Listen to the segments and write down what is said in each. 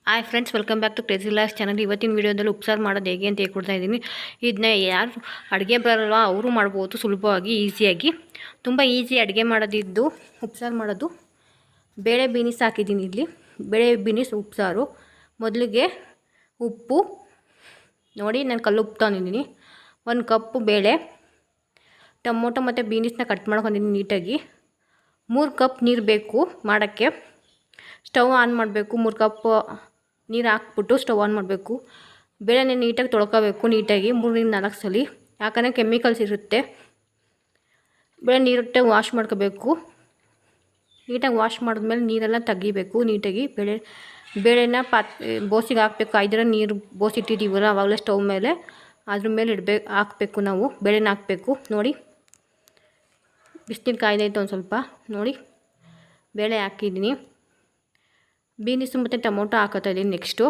Hi friends, welcome back to crazy life channel. ಇವತ್ತಿನ ವೀಡಿಯೋದಲ್ಲಿ ಉಪ್ಸಾರು ಮಾಡೋದು ಹೇಗೆ ಅಂತ ಹೇಳ್ಕೊಡ್ತಾ ಇದ್ದೀನಿ. ಇದನ್ನ ಯಾರು ಅಡುಗೆ ಬರಲ್ವ ಅವರು ಮಾಡ್ಬೋದು ಸುಲಭವಾಗಿ, ಈಸಿಯಾಗಿ. ತುಂಬ ಈಸಿ ಅಡುಗೆ ಮಾಡೋದಿದ್ದು ಉಪ್ಸಾರು ಮಾಡೋದು. ಬೇಳೆ ಬೀನಿಸ್ ಹಾಕಿದ್ದೀನಿ ಇಲ್ಲಿ. ಬೇಳೆ ಬೀನಿಸ್ ಉಪ್ಸಾರು. ಮೊದಲಿಗೆ ಉಪ್ಪು ನೋಡಿ, ನಾನು ಕಲ್ಲುಪ್ಪು ತಂದಿದ್ದೀನಿ. 1 ಕಪ್ಪು ಬೇಳೆ, ಟೊಮೊಟೊ ಮತ್ತು ಬೀನಿಸ್ನ ಕಟ್ ಮಾಡ್ಕೊಂಡಿದ್ದೀನಿ ನೀಟಾಗಿ. 3 ಕಪ್ ನೀರು ಬೇಕು ಮಾಡೋಕ್ಕೆ. ಸ್ಟವ್ ಆನ್ ಮಾಡಬೇಕು. 3 ಕಪ್ ನೀರು ಹಾಕ್ಬಿಟ್ಟು ಸ್ಟವ್ ಆನ್ ಮಾಡಬೇಕು. ಬೇಳೆನೇ ನೀಟಾಗಿ ತೊಳ್ಕೊಬೇಕು, ನೀಟಾಗಿ 3-4 ಸಲ, ಯಾಕಂದರೆ ಕೆಮಿಕಲ್ಸ್ ಇರುತ್ತೆ. ಬೇಳೆ ನೀಟಾಗಿ ವಾಶ್ ಮಾಡ್ಕೋಬೇಕು. ನೀಟಾಗಿ ವಾಶ್ ಮಾಡಿದ್ಮೇಲೆ ನೀರೆಲ್ಲ ತೆಗಿಬೇಕು ನೀಟಾಗಿ. ಬೇಳೆನ ಬೋಸಿಗೆ ಹಾಕಬೇಕು. 5 ನೀರು ಬೋಸಿಟ್ಟಿದ್ದೀವಲ್ಲ ಆವಾಗಲೇ ಸ್ಟವ್ ಮೇಲೆ, ಅದ್ರ ಮೇಲೆ ಹಾಕಬೇಕು. ನಾವು ಬೇಳೆನ ಹಾಕಬೇಕು. ನೋಡಿ, ಬಿಸಿನೀರು ಕಾಯ್ದೈತೆ ಒಂದು ಸ್ವಲ್ಪ. ನೋಡಿ, ಬೇಳೆ ಹಾಕಿದ್ದೀನಿ. ಬೀನಿಸು ಮತ್ತು ಟೊಮೊಟೊ ಹಾಕೋತಾ ಇದ್ದೀನಿ. ನೆಕ್ಸ್ಟು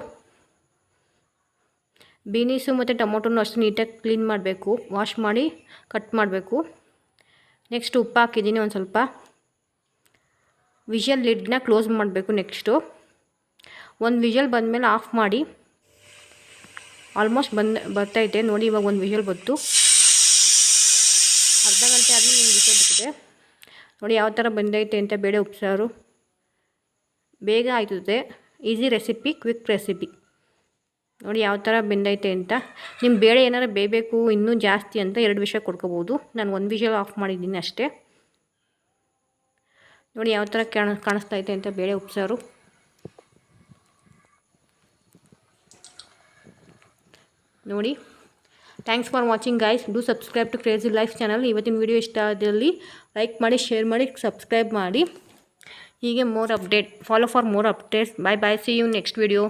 ಬೀನಿಸು ಮತ್ತು ಟೊಮೊಟೊನೂ ಅಷ್ಟು ನೀಟಾಗಿ ಕ್ಲೀನ್ ಮಾಡಬೇಕು, ವಾಶ್ ಮಾಡಿ ಕಟ್ ಮಾಡಬೇಕು. ನೆಕ್ಸ್ಟ್ ಉಪ್ಪು ಹಾಕಿದ್ದೀನಿ ಒಂದು ಸ್ವಲ್ಪ. ವಿಷಲ್ ಲಿಡ್ನ ಕ್ಲೋಸ್ ಮಾಡಬೇಕು. ನೆಕ್ಸ್ಟು ಒಂದು ವಿಷಲ್ ಬಂದಮೇಲೆ ಆಫ್ ಮಾಡಿ. ಆಲ್ಮೋಸ್ಟ್ ಬರ್ತೈತೆ ನೋಡಿ. ಇವಾಗ ಒಂದು ವಿಷಲ್ ಬಂತು. ಅರ್ಧ ಗಂಟೆ ಆದಮೇಲೆ ಒಂದು ವಿಷಲ್ ಬರ್ತದೆ ನೋಡಿ ಯಾವ ಥರ ಬಂದೈತೆ ಅಂತ. ಬೇಳೆ ಉಪ್ಸಾರು ಬೇಗ ಆಯ್ತದೆ. Easy recipe, quick recipe. ನೋಡಿ ಯಾವ ಥರ ಬೆಂದೈತೆ ಅಂತ. ನಿಮ್ಮ ಬೇಳೆ ಏನಾರು ಬೇಯಬೇಕು ಇನ್ನೂ ಜಾಸ್ತಿ ಅಂತ 2 ವಿಷಲ್ ಕೊಡ್ಕೋಬೋದು. ನಾನು 1 ವಿಷಲ್ ಆಫ್ ಮಾಡಿದ್ದೀನಿ ಅಷ್ಟೇ. ನೋಡಿ ಯಾವ ಥರ ಕಾಣಿಸ್ತೈತೆ ಅಂತ ಬೇಳೆ ಉಪ್ಸಾರು. ನೋಡಿ, thanks for watching guys. Do subscribe to crazy life channel. ಇವತ್ತಿನ ವಿಡಿಯೋ ಇಷ್ಟ ಆದಲ್ಲಿ ಲೈಕ್ ಮಾಡಿ, ಶೇರ್ ಮಾಡಿ, ಸಬ್ಸ್ಕ್ರೈಬ್ ಮಾಡಿ. ಹೀಗೆ more update. Follow for more updates. Bye bye. See you next video.